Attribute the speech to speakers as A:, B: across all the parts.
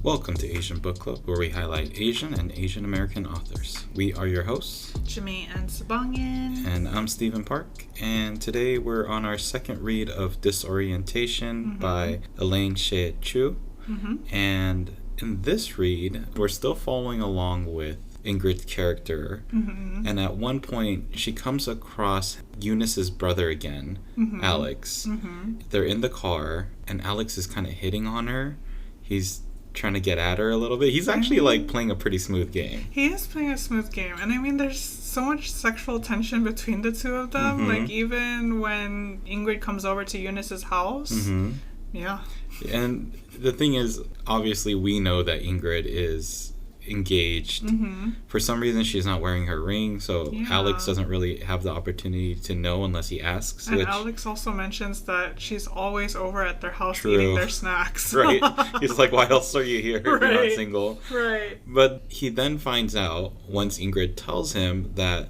A: Welcome to Asian Book Club, where we highlight Asian and Asian American authors. We are your hosts,
B: Jamae and Sabangan.
A: And I'm Stephen Park. And today we're on our second read of Disorientation by Elaine Shea Chu. And in this read, we're still following along with Ingrid's character. And at one point, she comes across Eunice's brother again, Alex. They're in the car, and Alex is kind of hitting on her. He's trying to get at her a little bit. He's actually playing a pretty smooth game.
B: He is playing a smooth game, and I mean there's so much sexual tension between the two of them. Like even when Ingrid comes over to Eunice's house. Yeah. And
A: the thing is, obviously we know that Ingrid is engaged. For some reason she's not wearing her ring, so Alex doesn't really have the opportunity to know unless he asks.
B: And Alex also mentions that she's always over at their house
A: True.
B: eating their snacks.
A: Right. He's like, why else are you here if you're not single?
B: Right.
A: But he then finds out, once Ingrid tells him that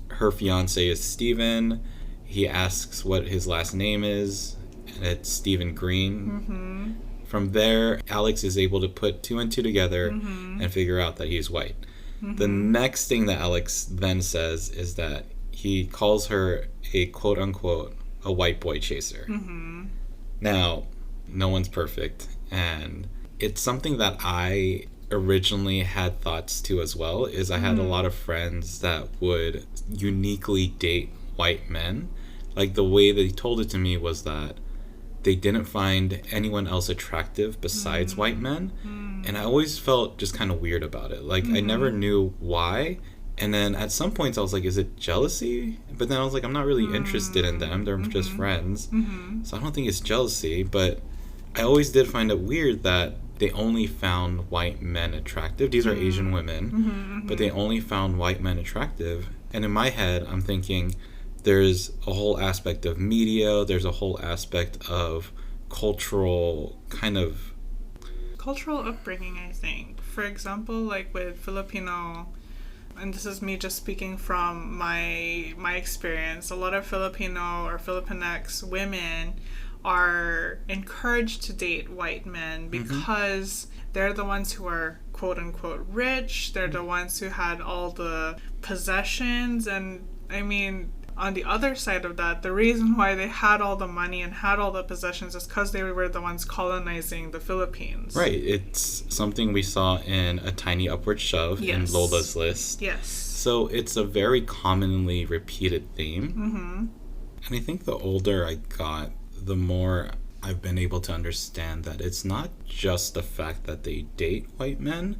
A: her fiance is Stephen, he asks what his last name is, and it's Stephen Green. From there, Alex is able to put two and two together and figure out that he's white. The next thing that Alex then says is that he calls her a quote-unquote a white boy chaser. Now, no one's perfect, and it's something that I originally had thoughts to as well, is I had a lot of friends that would uniquely date white men. Like, the way they told it to me was that they didn't find anyone else attractive besides white men. And I always felt just kind of weird about it. Like, I never knew why. And then at some points I was like, is it jealousy? But then I was like, I'm not really interested in them. They're just friends. So I don't think it's jealousy. But I always did find it weird that they only found white men attractive. These are Asian women. But they only found white men attractive. And in my head, I'm thinking, there's a whole aspect of media, there's a whole aspect of cultural
B: upbringing, I think. For example, like with Filipino, and this is me just speaking from my experience, a lot of Filipino or Filipinx women are encouraged to date white men because they're the ones who are quote-unquote rich, they're the ones who had all the possessions, and I mean, on the other side of that, the reason why they had all the money and had all the possessions is because they were the ones colonizing the Philippines.
A: Right. It's something we saw in A Tiny Upward Shove in Lola's List.
B: Yes.
A: So it's a very commonly repeated theme. And I think the older I got, the more I've been able to understand that it's not just the fact that they date white men.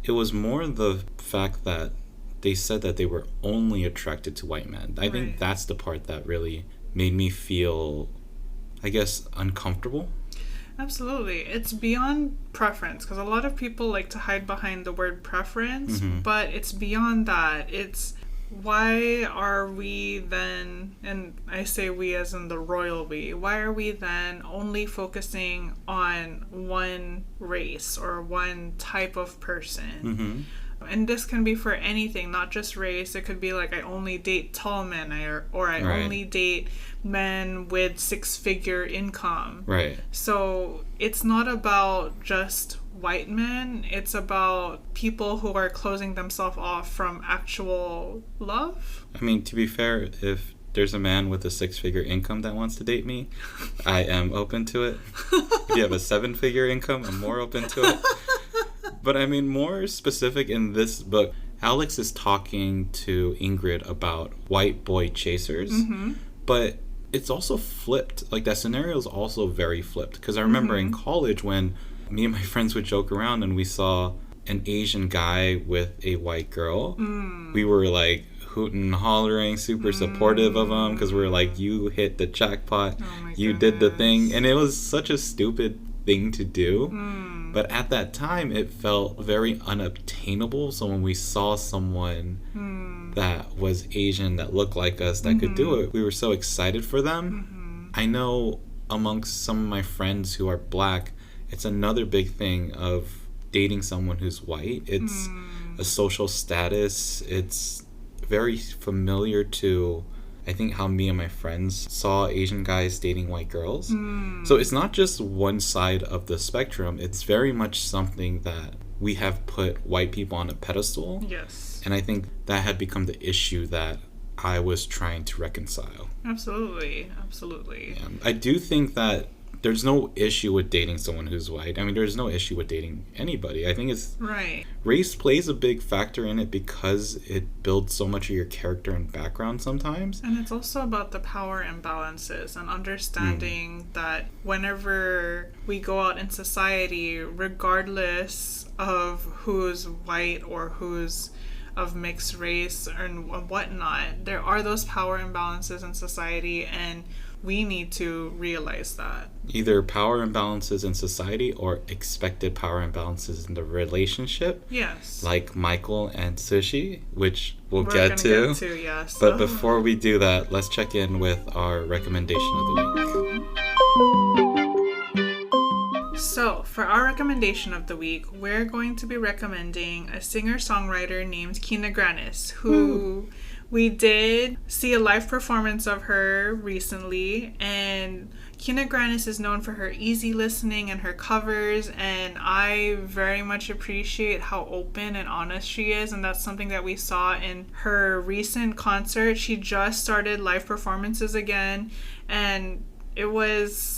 A: It was more the fact that they said that they were only attracted to white men. I think that's the part that really made me feel, I guess, uncomfortable.
B: Absolutely. It's beyond preference, because a lot of people like to hide behind the word preference, but it's beyond that. It's why are we then, and I say we as in the royal we, why are we then only focusing on one race or one type of person? And this can be for anything, not just race. It could be like, I only date tall men, or I only date men with 6-figure income. So it's not about just white men. It's about people who are closing themselves off from actual love.
A: I mean, to be fair, if there's a man with a 6-figure income that wants to date me, I am open to it. If you have a 7-figure income, I'm more open to it. But I mean, more specific in this book, Alex is talking to Ingrid about white boy chasers, but it's also flipped. Like, that scenario is also very flipped. Because I remember in college when me and my friends would joke around and we saw an Asian guy with a white girl, we were like hooting and hollering, super supportive of him, because we were like, you hit the jackpot, you did the thing. And it was such a stupid thing to do. But at that time, it felt very unobtainable. So when we saw someone that was Asian, that looked like us, that could do it, we were so excited for them. I know amongst some of my friends who are black, it's another big thing of dating someone who's white. It's a social status. It's very familiar to I think, how me and my friends saw Asian guys dating white girls. So it's not just one side of the spectrum. It's very much something that we have put white people on a pedestal.
B: Yes.
A: And I think that had become the issue that I was trying to reconcile.
B: Absolutely.
A: I do think that there's no issue with dating someone who's white. I mean, there's no issue with dating anybody. I think it's...
B: Right.
A: Race plays a big factor in it because it builds so much of your character and background sometimes.
B: And it's also about the power imbalances and understanding that whenever we go out in society, regardless of who's white or who's of mixed race and whatnot, there are those power imbalances in society, and we need to realize that.
A: Either power imbalances in society or expected power imbalances in the relationship.
B: Yes.
A: Like Michael and Sushi, which we're
B: gonna
A: get to.
B: Get to, yes.
A: But before we do that, let's check in with our recommendation of the week.
B: So, for our recommendation of the week, we're going to be recommending a singer-songwriter named Kina Grannis, who we did see a live performance of her recently, and Kina Grannis is known for her easy listening and her covers, and I very much appreciate how open and honest she is, and that's something that we saw in her recent concert. She just started live performances again, and it was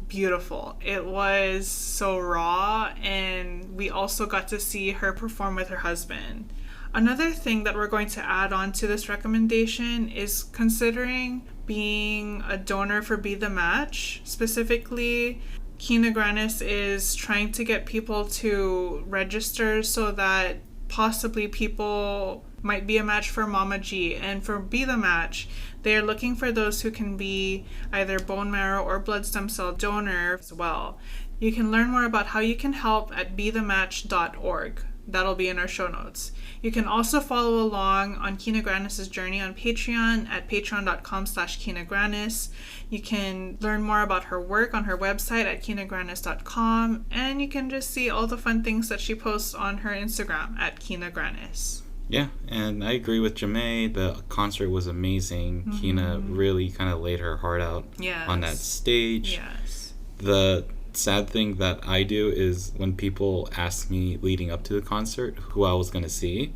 B: beautiful. It was so raw, and we also got to see her perform with her husband. Another thing that we're going to add on to this recommendation is considering being a donor for Be The Match. Specifically, Kina Grannis is trying to get people to register so that possibly people might be a match for Mama G. And for Be The Match, they are looking for those who can be either bone marrow or blood stem cell donor as well. You can learn more about how you can help at bethematch.org. That'll be in our show notes. You can also follow along on Kina Grannis' journey on Patreon at patreon.com/Kina Grannis. You can learn more about her work on her website at kinagrannis.com, and you can just see all the fun things that she posts on her Instagram at Kina Grannis.
A: Yeah, and I agree with Jamae. The concert was amazing. Kina really kind of laid her heart out on that stage.
B: Yes.
A: The sad thing that I do is when people ask me leading up to the concert who I was going to see,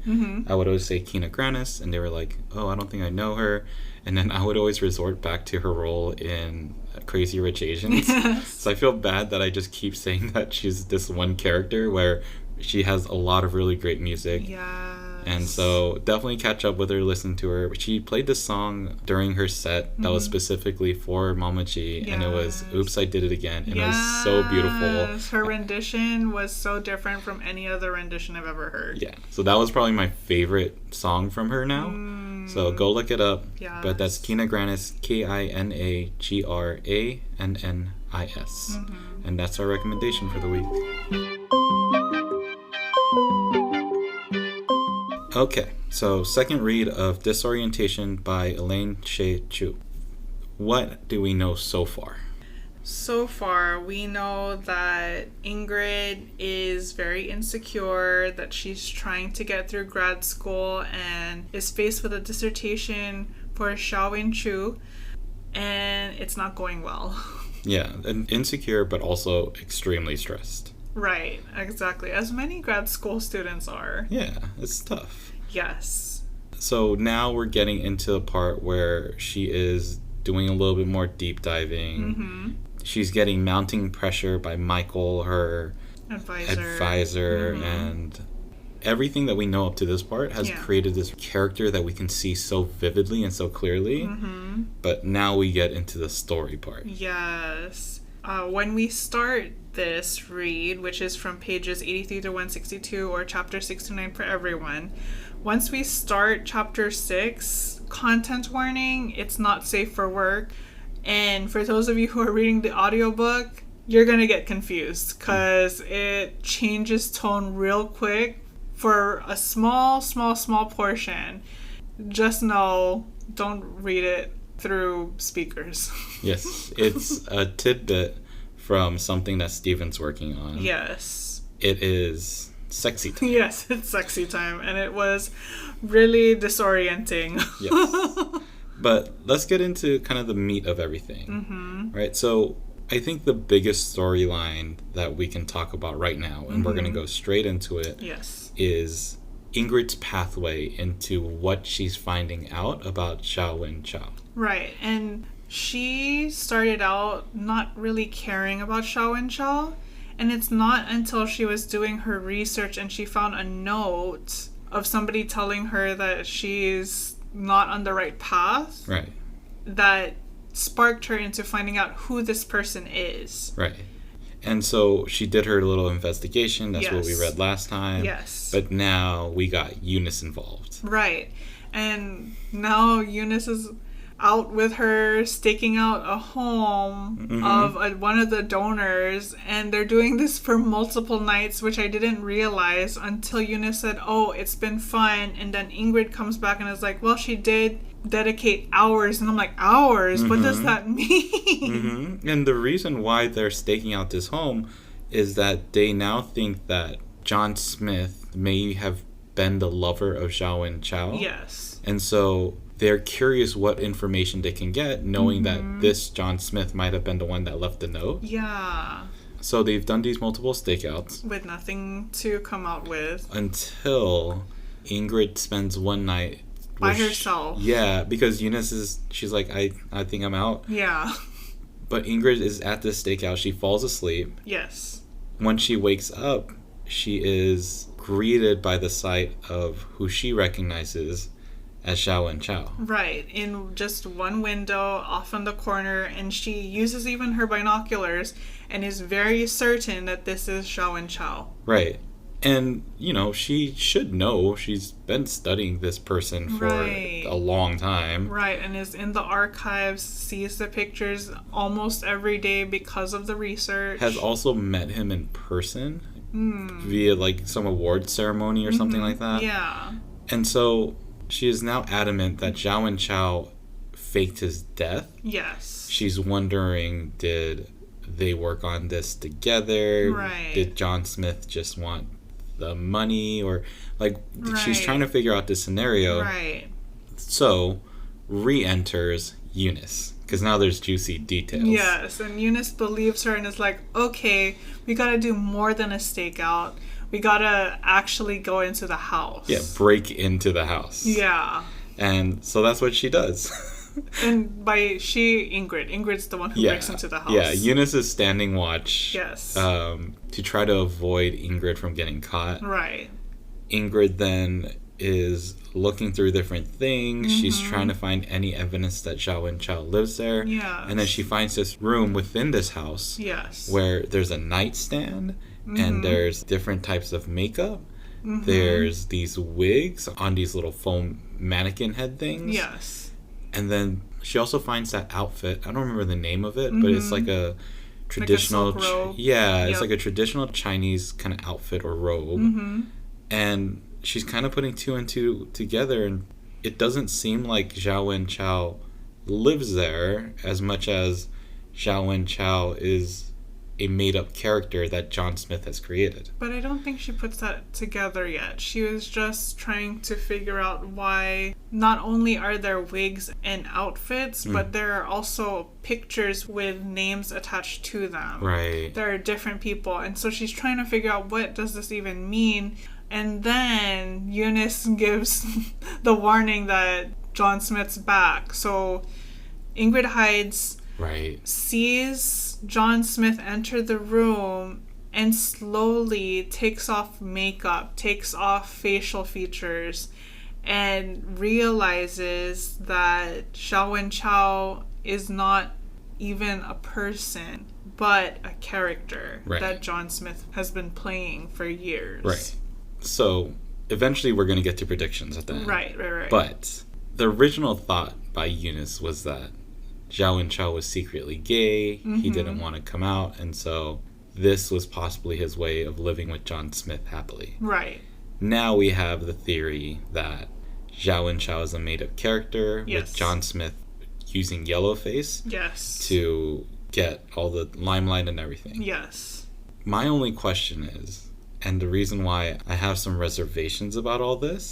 A: I would always say Kina Grannis, and they were like, oh, I don't think I know her. And then I would always resort back to her role in Crazy Rich Asians. So I feel bad that I just keep saying that she's this one character where she has a lot of really great music.
B: Yeah.
A: And so definitely catch up with her, listen to her. She played this song during her set that was specifically for Mama G, and it was Oops, I Did It Again. And it was so beautiful.
B: Her rendition was so different from any other rendition I've ever heard.
A: Yeah, so that was probably my favorite song from her now. So go look it up.
B: Yes.
A: But that's Kina Grannis, KinaGrannis. And that's our recommendation for the week. Okay, so second read of Disorientation by Elaine Shea Chu. What do we know so far?
B: So far, we know that Ingrid is very insecure, that she's trying to get through grad school and is faced with a dissertation for Xiaowin Chu, and it's not going well.
A: Yeah, and insecure, but also extremely stressed.
B: Right, exactly. As many grad school students are.
A: Yeah, it's tough.
B: Yes.
A: So now we're getting into the part where she is doing a little bit more deep diving. She's getting mounting pressure by Michael, her advisor, and everything that we know up to this part has created this character that we can see so vividly and so clearly. But now we get into the story part.
B: Yes. When we start this read, which is from pages 83 to 162 or chapter 6 to 9 for everyone, once we start chapter 6, content warning, it's not safe for work. And for those of you who are reading the audiobook, you're going to get confused because it changes tone real quick for a small portion. Just know, don't read it through speakers.
A: Yes, it's a tidbit from something that Steven's working on.
B: Yes.
A: It is sexy time.
B: Yes, it's sexy time, and it was really disorienting.
A: Yes. But let's get into kind of the meat of everything. Right? So I think the biggest storyline that we can talk about right now, and we're going to go straight into it, is Ingrid's pathway into what she's finding out about Xiao and Chao.
B: Right. And she started out not really caring about Xiao and Chao. And it's not until she was doing her research and she found a note of somebody telling her that she's not on the right path.
A: Right.
B: That sparked her into finding out who this person is.
A: Right. And so she did her little investigation. That's what we read last time.
B: Yes.
A: But now we got Eunice involved.
B: Right. And now Eunice is out with her staking out a home of one of the donors, and they're doing this for multiple nights, which I didn't realize until Eunice said, oh, it's been fun. And then Ingrid comes back and is like, well, she did dedicate hours. And I'm like, hours? What does that mean?
A: And the reason why they're staking out this home is that they now think that John Smith may have been the lover of Xiao and Chao.
B: Yes.
A: And so they're curious what information they can get, knowing that this John Smith might have been the one that left the note.
B: Yeah.
A: So they've done these multiple stakeouts.
B: With nothing to come out with.
A: Until Ingrid spends one night
B: by herself.
A: Because Eunice she's like, I think I'm out.
B: Yeah.
A: But Ingrid is at this stakeout. She falls asleep.
B: Yes.
A: When she wakes up, she is greeted by the sight of who she recognizes as Xiao and Chao.
B: Right, in just one window off in the corner, and she uses even her binoculars and is very certain that this is Xiao and Chao.
A: Right. And, she should know. She's been studying this person for a long time.
B: Right, and is in the archives, sees the pictures almost every day because of the research.
A: Has also met him in person via, some award ceremony or something like that.
B: Yeah.
A: And so she is now adamant that Xiao and Chao faked his death.
B: Yes.
A: She's wondering, did they work on this together?
B: Right.
A: Did John Smith just want the money? Or, she's trying to figure out this scenario.
B: Right.
A: So, re-enters Eunice. Because now there's juicy details.
B: Yes, and Eunice believes her and is like, okay, we gotta do more than a stakeout. We gotta actually go into the house.
A: Yeah, break into the house.
B: Yeah.
A: And so that's what she does.
B: And Ingrid's the one who breaks into the house.
A: Yeah, Eunice is standing watch.
B: Yes.
A: To try to avoid Ingrid from getting caught.
B: Right.
A: Ingrid then is looking through different things. She's trying to find any evidence that Xiao and Chao lives there.
B: Yeah.
A: And then she finds this room within this house.
B: Yes.
A: Where there's a nightstand. And there's different types of makeup. There's these wigs on these little foam mannequin head things.
B: Yes.
A: And then she also finds that outfit. I don't remember the name of it, but it's like a traditional...
B: Like a silk robe.
A: It's like a traditional Chinese kind of outfit or robe. And she's kind of putting two and two together, and it doesn't seem like Xiao and Chao lives there as much as Xiao and Chao is a made-up character that John Smith has created.
B: But I don't think she puts that together yet. She was just trying to figure out why not only are there wigs and outfits, but there are also pictures with names attached to them.
A: Right.
B: There are different people. And so she's trying to figure out, what does this even mean? And then Eunice gives the warning that John Smith's back. So Ingrid hides...
A: Right.
B: Sees John Smith enter the room and slowly takes off makeup, takes off facial features, and realizes that Xiao and Chao is not even a person, but a character that John Smith has been playing for years.
A: Right. So eventually we're going to get to predictions at the end.
B: Right.
A: But the original thought by Eunice was that Xiao and Chao was secretly gay. He didn't want to come out, and so this was possibly his way of living with John Smith happily.
B: Right.
A: Now we have the theory that Xiao and Chao is a made-up character with John Smith using Yellowface to get all the limelight and everything.
B: Yes.
A: My only question is, and the reason why I have some reservations about all this,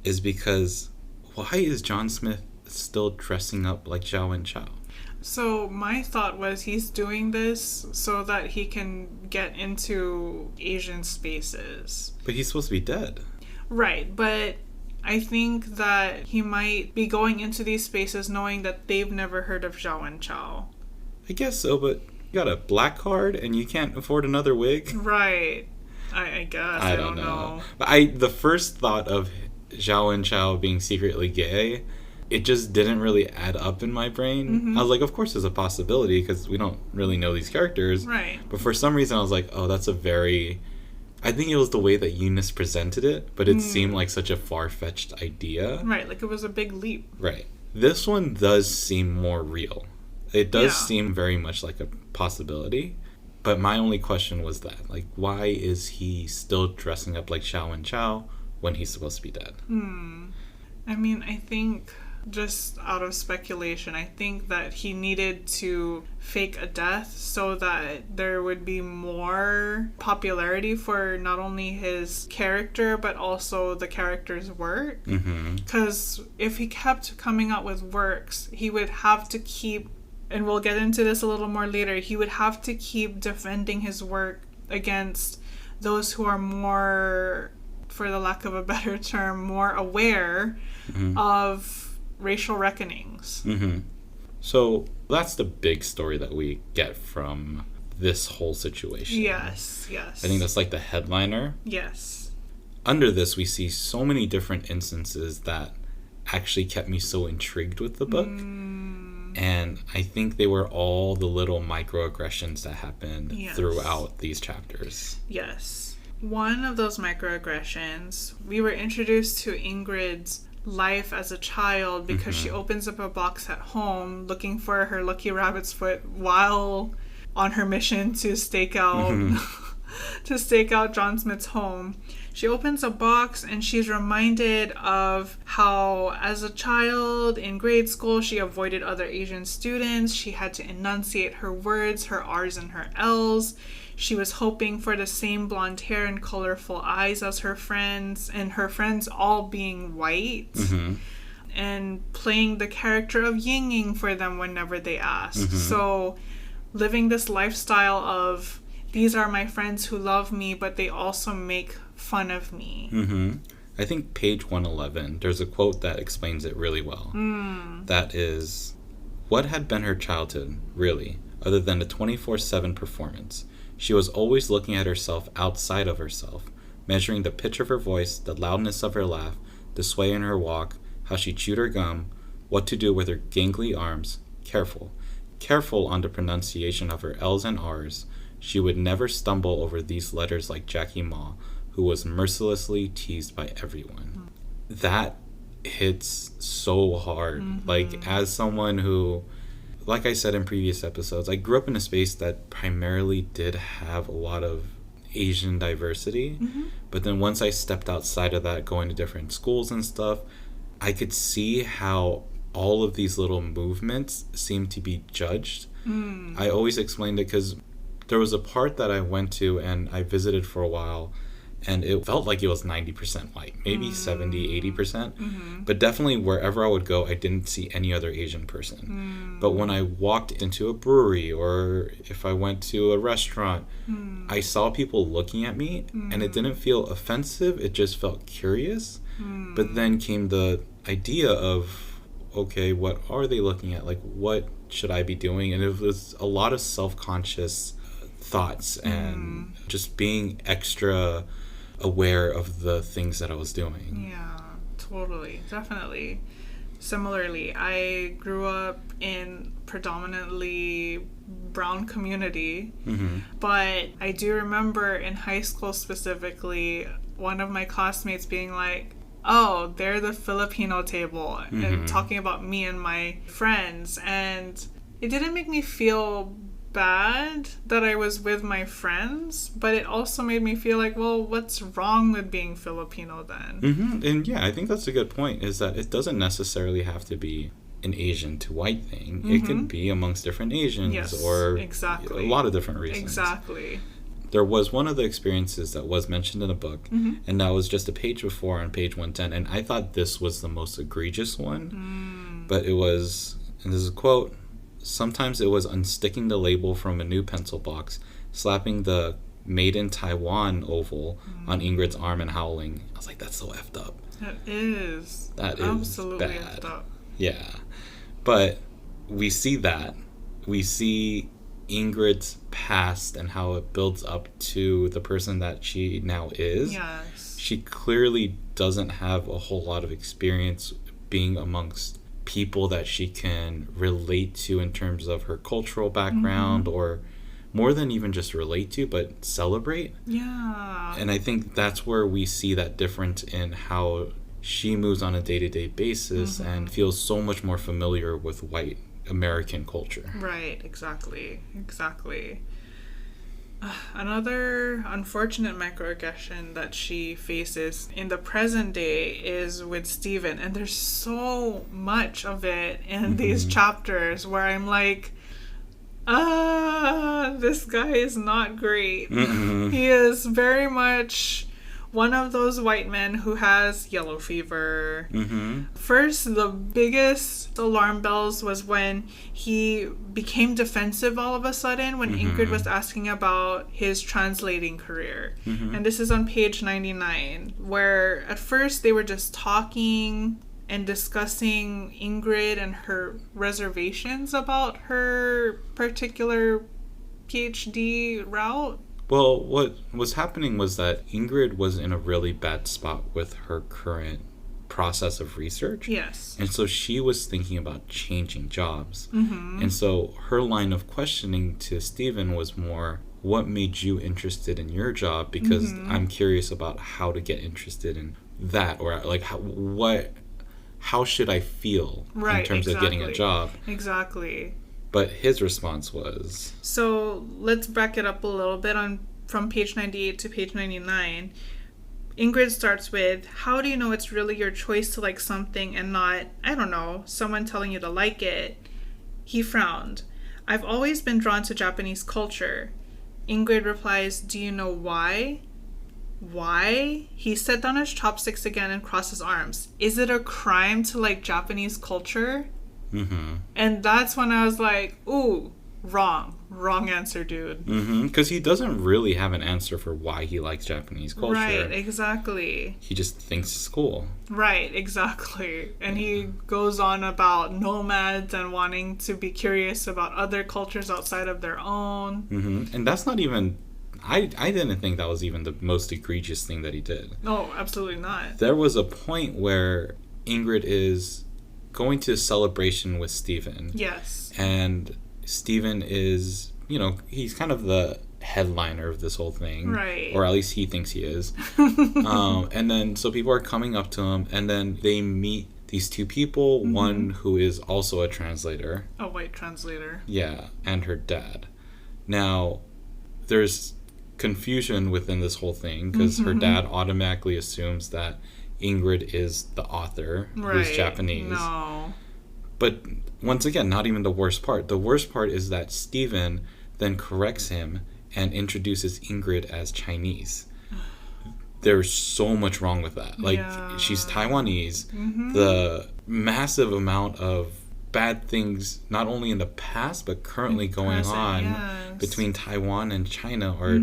A: is because why is John Smith still dressing up like Zhao and Chao?
B: So my thought was he's doing this so that he can get into Asian spaces.
A: But he's supposed to be dead.
B: Right, but I think that he might be going into these spaces knowing that they've never heard of Zhao and Chao.
A: I guess so, but you got a black card and you can't afford another wig?
B: Right. I guess. I don't know.
A: But the first thought of Zhao and Chao being secretly gay, it just didn't really add up in my brain.
B: Mm-hmm.
A: I was like, of course there's a possibility because we don't really know these characters.
B: Right.
A: But for some reason I was like, oh, that's a very... I think it was the way that Eunice presented it, but it seemed like such a far-fetched idea.
B: Right, like it was a big leap.
A: Right. This one does seem more real. It does seem very much like a possibility. But my only question was that, like, why is he still dressing up like Zhao and Chao when he's supposed to be dead?
B: I mean, I think, just out of speculation, I think that he needed to fake a death so that there would be more popularity for not only his character, but also the character's work. Because if he kept coming out with works, he would have to keep, and we'll get into this a little more later, he would have to keep defending his work against those who are more, for the lack of a better term, more aware of racial reckonings.
A: So that's the big story that we get from this whole situation.
B: Yes.
A: I think that's like the headliner.
B: Yes.
A: Under this, we see so many different instances that actually kept me so intrigued with the book. And I think they were all the little microaggressions that happened throughout these chapters.
B: Yes. One of those microaggressions, we were introduced to Ingrid's life as a child because she opens up a box at home looking for her lucky rabbit's foot while on her mission to stake out John Smith's home. She opens a box and she's reminded of how as a child in grade school she avoided other Asian students. She had to enunciate her words, her R's and her L's. She was hoping for the same blonde hair and colorful eyes as her friends, and her friends all being white, and playing the character of Ying for them whenever they asked. So living this lifestyle of, these are my friends who love me, but they also make fun of me.
A: I think page 111, there's a quote that explains it really well. That is, what had been her childhood, really, other than a 24/7 performance? She was always looking at herself outside of herself, measuring the pitch of her voice, the loudness of her laugh, the sway in her walk, how she chewed her gum, what to do with her gangly arms. Careful on the pronunciation of her L's and R's. She would never stumble over these letters like Jackie Ma, who was mercilessly teased by everyone. That hits so hard. Like, as someone who, like I said in previous episodes, I grew up in a space that primarily did have a lot of Asian diversity. But then once I stepped outside of that, going to different schools and stuff, I could see how all of these little movements seem to be judged. I always explained it because there was a part that I went to and I visited for a while, and it felt like it was 90% white, maybe 70-80%. But definitely wherever I would go, I didn't see any other Asian person. But when I walked into a brewery or if I went to a restaurant, I saw people looking at me, and it didn't feel offensive, it just felt curious. But then came the idea of, okay, what are they looking at? Like, what should I be doing? And it was a lot of self-conscious thoughts and just being extra aware of the things that I was doing.
B: Yeah, totally. Definitely. Similarly, I grew up in predominantly brown community, but I do remember in high school specifically, one of my classmates being like, oh, they're the Filipino table, and talking about me and my friends, and it didn't make me feel bad that I was with my friends, but it also made me feel like, well, what's wrong with being Filipino then?
A: And yeah, I think that's a good point, is that it doesn't necessarily have to be an Asian to white thing. It could be amongst different Asians, or a lot of different reasons.
B: Exactly.
A: There was one of the experiences that was mentioned in a book, and that was just a page before on page 110, and I thought this was the most egregious one. But it was, and this is a quote, sometimes it was unsticking the label from a new pencil box, slapping the Made in Taiwan oval on Ingrid's arm and howling. I was like, that's so effed up.
B: That is.
A: That is
B: absolutely
A: bad.
B: Effed up.
A: Yeah. But we see that. We see Ingrid's past and how it builds up to the person that she now is.
B: Yes.
A: She clearly doesn't have a whole lot of experience being amongst people that she can relate to in terms of her cultural background, or more than even just relate to, but celebrate.
B: Yeah.
A: And I think that's where we see that difference in how she moves on a day-to-day basis and feels so much more familiar with white American culture.
B: Right, exactly. Another unfortunate microaggression that she faces in the present day is with Steven. And there's so much of it in these chapters where I'm like, this guy is not great. He is very much one of those white men who has yellow fever. First, the biggest alarm bells was when he became defensive all of a sudden when Ingrid was asking about his translating career. And this is on page 99, where at first they were just talking and discussing Ingrid and her reservations about her particular PhD route.
A: Well, what was happening was that Ingrid was in a really bad spot with her current process of research.
B: Yes.
A: And so she was thinking about changing jobs. And so her line of questioning to Stephen was more, what made you interested in your job? Because I'm curious about how to get interested in that, or like how should I feel in terms of getting a job?
B: Exactly.
A: But his response was...
B: So let's back it up a little bit from page 98 to page 99. Ingrid starts with, how do you know it's really your choice to like something and not, I don't know, someone telling you to like it? He frowned. I've always been drawn to Japanese culture. Ingrid replies, do you know why? Why? He set down his chopsticks again and crossed his arms. Is it a crime to like Japanese culture? And that's when I was like, ooh, wrong answer, dude.
A: Because he doesn't really have an answer for why he likes Japanese culture.
B: Right, exactly.
A: He just thinks it's cool.
B: Right, exactly. And he goes on about nomads and wanting to be curious about other cultures outside of their own.
A: And that's not even... I didn't think that was even the most egregious thing that he did.
B: No, absolutely not.
A: There was a point where Ingrid is going to a celebration with Stephen.
B: Yes.
A: And Stephen is, he's kind of the headliner of this whole thing.
B: Right.
A: Or at least he thinks he is. And then, so people are coming up to him, and then they meet these two people, one who is also a translator.
B: A white translator.
A: Yeah, and her dad. Now, there's confusion within this whole thing, because her dad automatically assumes that Ingrid is the author, who's Japanese.
B: No.
A: But once again, not even the worst part. The worst part is that Stephen then corrects him and introduces Ingrid as Chinese. There's so much wrong with that. Like, she's Taiwanese. The massive amount of bad things, not only in the past, but currently going on between Taiwan and China are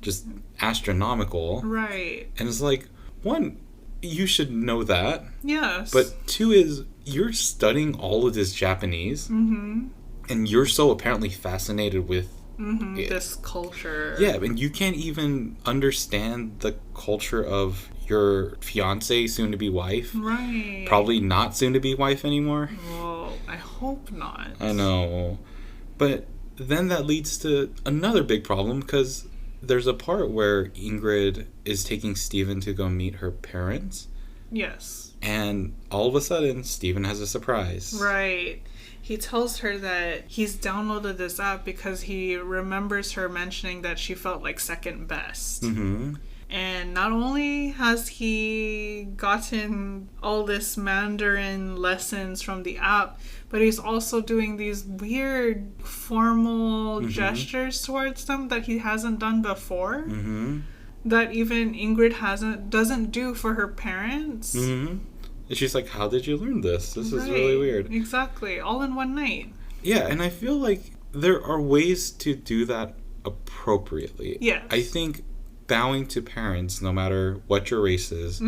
A: just astronomical.
B: Right.
A: And it's like, one, you should know that.
B: Yes.
A: But two is, you're studying all of this Japanese, and you're so apparently fascinated with
B: this culture.
A: Yeah, and you can't even understand the culture of your fiance, soon-to-be wife.
B: Right.
A: Probably not soon-to-be wife anymore.
B: Well, I hope not.
A: I know. But then that leads to another big problem, because there's a part where Ingrid is taking Stephen to go meet her parents.
B: Yes.
A: And all of a sudden, Stephen has a surprise.
B: Right. He tells her that he's downloaded this app because he remembers her mentioning that she felt like second best. And not only has he gotten all this Mandarin lessons from the app, but he's also doing these weird formal gestures towards them that he hasn't done before. That even Ingrid doesn't do for her parents.
A: And she's like, how did you learn this? This is really weird.
B: Exactly. All in one night.
A: Yeah, and I feel like there are ways to do that appropriately.
B: Yes.
A: I think bowing to parents, no matter what your race is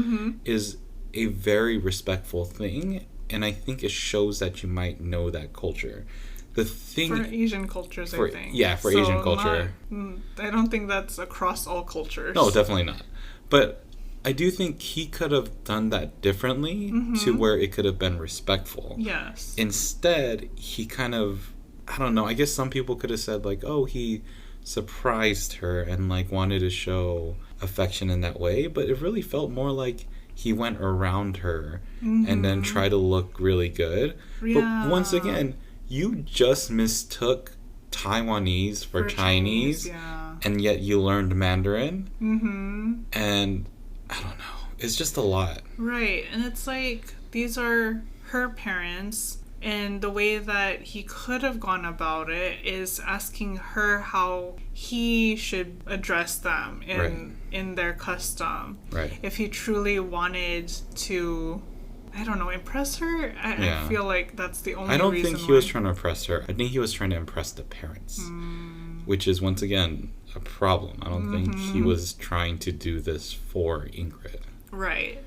A: a very respectful thing. And I think it shows that you might know that culture. The thing
B: for Asian cultures, I think.
A: Yeah, for Asian culture.
B: I don't think that's across all cultures.
A: No, definitely not. But I do think he could have done that differently to where it could have been respectful.
B: Yes.
A: Instead, he kind of, I don't know, I guess some people could have said like, oh, he surprised her and like wanted to show affection in that way. But it really felt more like he went around her and then tried to look really good. Yeah. But once again, you just mistook Taiwanese for Chinese, and yet you learned Mandarin. And I don't know. It's just a lot.
B: Right. And it's like, these are her parents, and the way that he could have gone about it is asking her how he should address them in their custom.
A: Right.
B: If he truly wanted to, I don't know, impress her? I feel like that's the only reason.
A: I don't think he was trying to impress her. I think he was trying to impress the parents, which is, once again, a problem. I don't think he was trying to do this for Ingrid.
B: Right.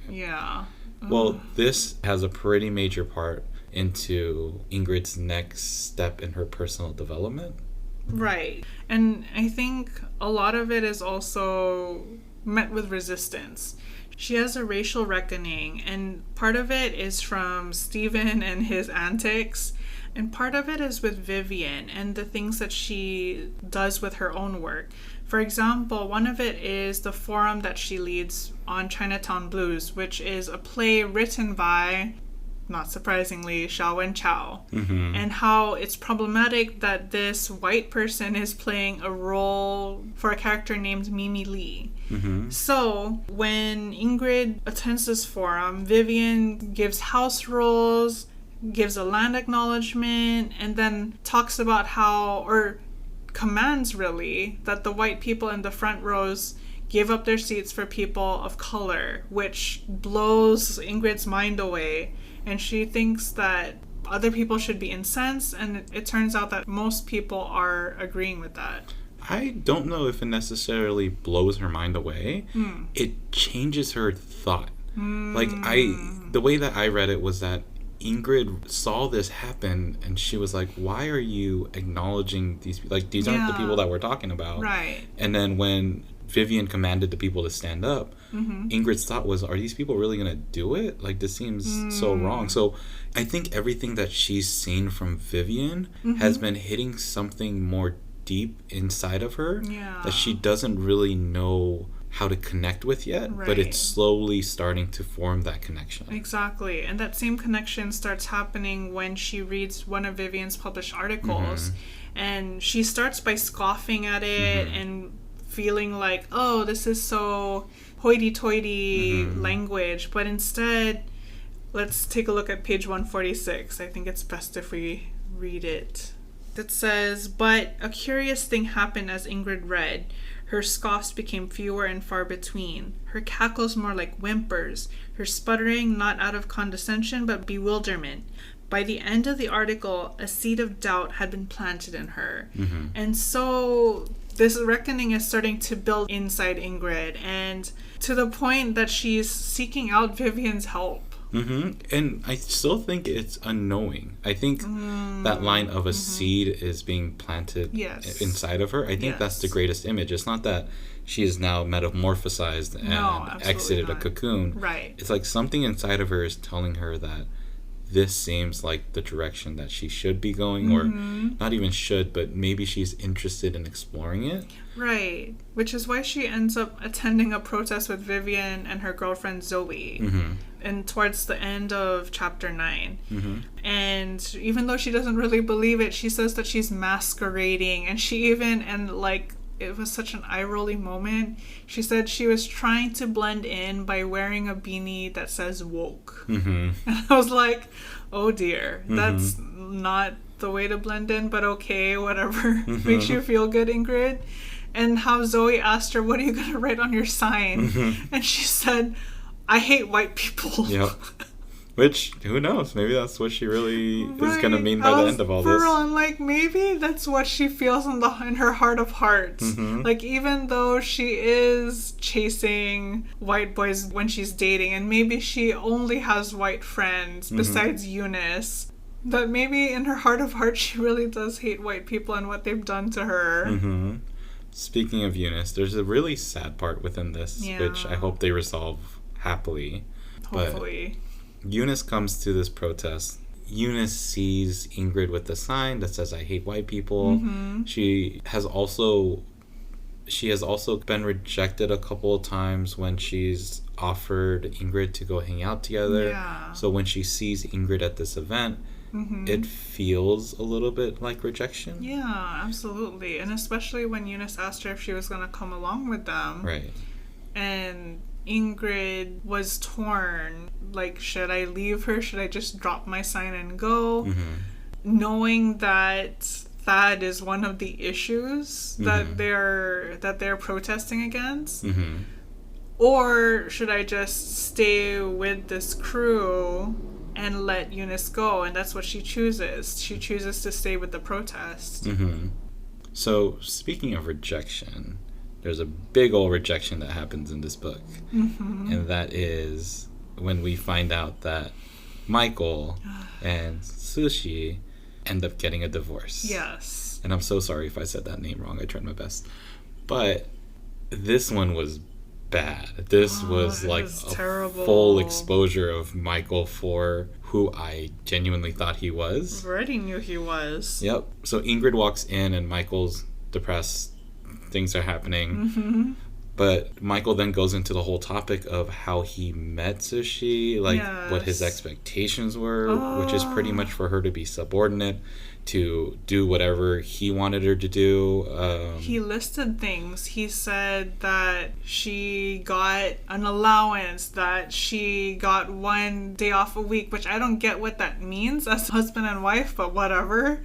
B: Yeah.
A: Well, this has a pretty major part into Ingrid's next step in her personal development.
B: Right. And I think a lot of it is also met with resistance. She has a racial reckoning, and part of it is from Steven and his antics, and part of it is with Vivian and the things that she does with her own work. For example, one of it is the forum that she leads on Chinatown Blues, which is a play written by, not surprisingly, Xiao Wenchao, and how it's problematic that this white person is playing a role for a character named Mimi Lee. So when Ingrid attends this forum, Vivian gives house rules, gives a land acknowledgement, and then talks about how, or commands really, that the white people in the front rows give up their seats for people of color, which blows Ingrid's mind away. And she thinks that other people should be incensed, and it turns out that most people are agreeing with that.
A: I don't know if it necessarily blows her mind away. It changes her thought. Like, the way that I read it was that Ingrid saw this happen, and she was like, why are you acknowledging these people? Like, these aren't the people that we're talking about.
B: Right.
A: And then when Vivian commanded the people to stand up, Ingrid's thought was, are these people really going to do it? Like, this seems so wrong. So I think everything that she's seen from Vivian has been hitting something more deep inside of her that she doesn't really know how to connect with yet, but it's slowly starting to form that connection.
B: Exactly. And that same connection starts happening when she reads one of Vivian's published articles, and she starts by scoffing at it and feeling like, oh, this is so hoity-toity language. But instead, let's take a look at page 146. I think it's best if we read it. It says, but a curious thing happened as Ingrid read. Her scoffs became fewer and far between. Her cackles more like whimpers. Her sputtering not out of condescension but bewilderment. By the end of the article, a seed of doubt had been planted in her. And so this reckoning is starting to build inside Ingrid, and to the point that she's seeking out Vivian's help. And I still think it's unknowing. I think that line of a seed is being planted inside of her. I think that's the greatest image. It's not that she is now metamorphosized and exited a cocoon. Right.
A: It's like something inside of her is telling her that this seems like the direction that she should be going, or not even should, but maybe she's interested in exploring it.
B: Right. Which is why she ends up attending a protest with Vivian and her girlfriend Zoe. And towards the end of chapter 9. And even though she doesn't really believe it, she says that she's masquerading. And she even, and like, it was such an eye-rolling moment, she said she was trying to blend in by wearing a beanie that says woke. And I was like, oh dear, that's not the way to blend in, but okay, whatever. Makes you feel good, Ingrid. And how Zoe asked her, what are you going to write on your sign? And she said, I hate white people.
A: Yep. Which, who knows? Maybe that's what she really is going to mean by the end of all this.
B: And like, maybe that's what she feels in her heart of hearts. Like, even though she is chasing white boys when she's dating, and maybe she only has white friends besides Eunice, that maybe in her heart of hearts she really does hate white people and what they've done to her.
A: Speaking of Eunice, there's a really sad part within this, which I hope they resolve happily.
B: Hopefully.
A: But Eunice comes to this protest. Eunice sees Ingrid with the sign that says, I hate white people. She has also been rejected a couple of times when she's offered Ingrid to go hang out together.
B: Yeah.
A: So when she sees Ingrid at this event, it feels a little bit like rejection.
B: Yeah, absolutely. And especially when Eunice asked her if she was going to come along with them.
A: Right. And
B: Ingrid was torn. Like, should I leave her? Should I just drop my sign and go? Knowing that that is one of the issues that they're protesting against. Or should I just stay with this crew and let Eunice go? And that's what she chooses. She chooses to stay with the protest.
A: So, speaking of rejection, there's a big old rejection that happens in this book. And that is when we find out that Michael and Sushi end up getting a divorce.
B: Yes.
A: And I'm so sorry if I said that name wrong. I tried my best. But this one was bad. This was like a terrible full exposure of Michael for who I genuinely thought he was.
B: Already knew he was.
A: Yep. So Ingrid walks in and Michael's depressed. Things are happening. But Michael then goes into the whole topic of how he met Sushi, like what his expectations were, which is pretty much for her to be subordinate, to do whatever he wanted her to do.
B: He listed things. He said that she got an allowance, that she got 1 day off a week, which I don't get what that means as husband and wife, but whatever.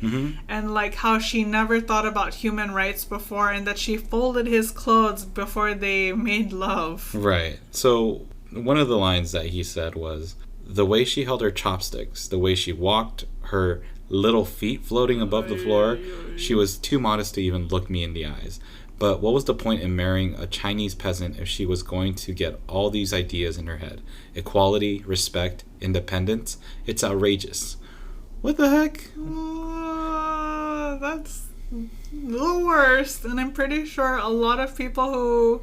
B: And like how she never thought about human rights before, and that she folded his clothes before they made love.
A: Right. So one of the lines that he said was, the way she held her chopsticks, the way she walked, her little feet floating above the floor, she was too modest to even look me in the eyes. But what was the point in marrying a Chinese peasant if she was going to get all these ideas in her head? Equality, respect, independence. It's outrageous. What the heck?
B: That's the worst. And I'm pretty sure a lot of people who,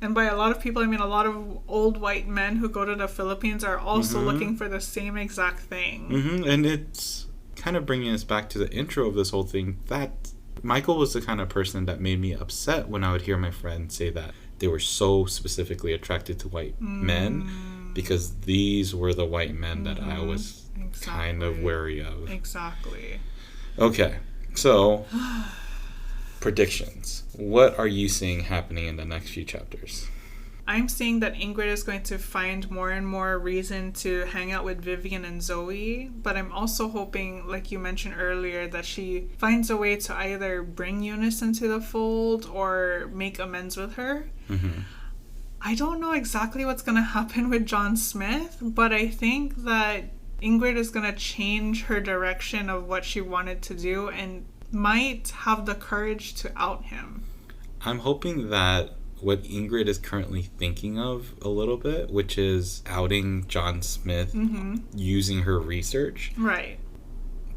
B: and by a lot of people I mean a lot of old white men who go to the Philippines, are also looking for the same exact thing.
A: And it's kind of bringing us back to the intro of this whole thing, that Michael was the kind of person that made me upset when I would hear my friends say that they were so specifically attracted to white men, because these were the white men that I was kind of wary of.
B: Exactly.
A: Okay, so predictions. What are you seeing happening in the next few chapters?
B: I'm seeing that Ingrid is going to find more and more reason to hang out with Vivian and Zoe, but I'm also hoping, like you mentioned earlier, that she finds a way to either bring Eunice into the fold or make amends with her. I don't know exactly what's going to happen with John Smith, but I think that Ingrid is going to change her direction of what she wanted to do and might have the courage to out him.
A: I'm hoping that what Ingrid is currently thinking of a little bit, which is outing John Smith using her research.
B: Right.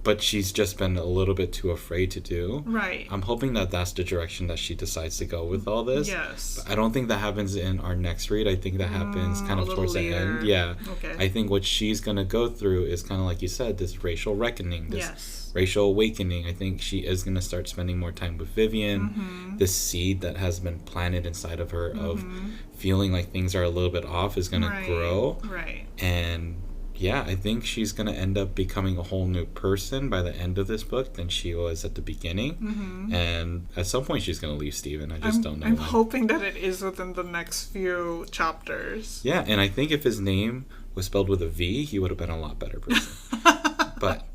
A: But she's just been a little bit too afraid to do.
B: Right.
A: I'm hoping that that's the direction that she decides to go with all this.
B: Yes.
A: But I don't think that happens in our next read. I think that happens kind of towards the end. Yeah.
B: Okay.
A: I think what she's going to go through is kind of like you said, this racial reckoning, this racial awakening. I think she is going to start spending more time with Vivian. This seed that has been planted inside of her of feeling like things are a little bit off is going to grow.
B: Right.
A: And yeah, I think she's going to end up becoming a whole new person by the end of this book than she was at the beginning. And at some point she's going to leave Steven. I just don't know.
B: I'm hoping that it is within the next few chapters.
A: Yeah, and I think if his name was spelled with a V, he would have been a lot better person. But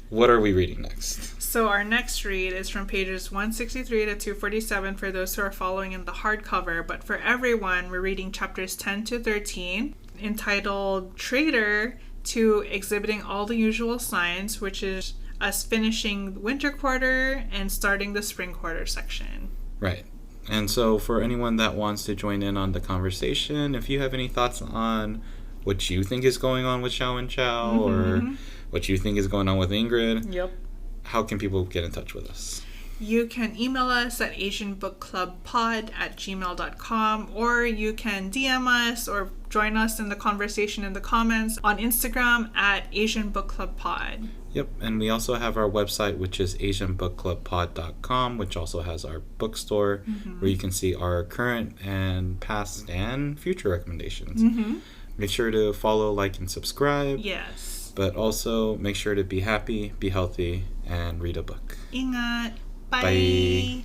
A: what are we reading next?
B: So our next read is from pages 163 to 247 for those who are following in the hardcover. But for everyone, we're reading chapters 10 to 13, entitled Traitor to Exhibiting All the Usual Signs, which is us finishing the winter quarter and starting the spring quarter section.
A: Right. And so for anyone that wants to join in on the conversation, if you have any thoughts on what you think is going on with Xiao and Chow, or what you think is going on with Ingrid,
B: Yep.
A: how can people get in touch with us?
B: You can email us at asianbookclubpod@gmail.com, or you can DM us or join us in the conversation in the comments on Instagram at asianbookclubpod.
A: Yep, and we also have our website, which is asianbookclubpod.com, which also has our bookstore, where you can see our current and past and future recommendations. Make sure to follow, like, and subscribe.
B: Yes.
A: But also make sure to be happy, be healthy, and read a book.
B: Ingat. Bye.
A: Bye.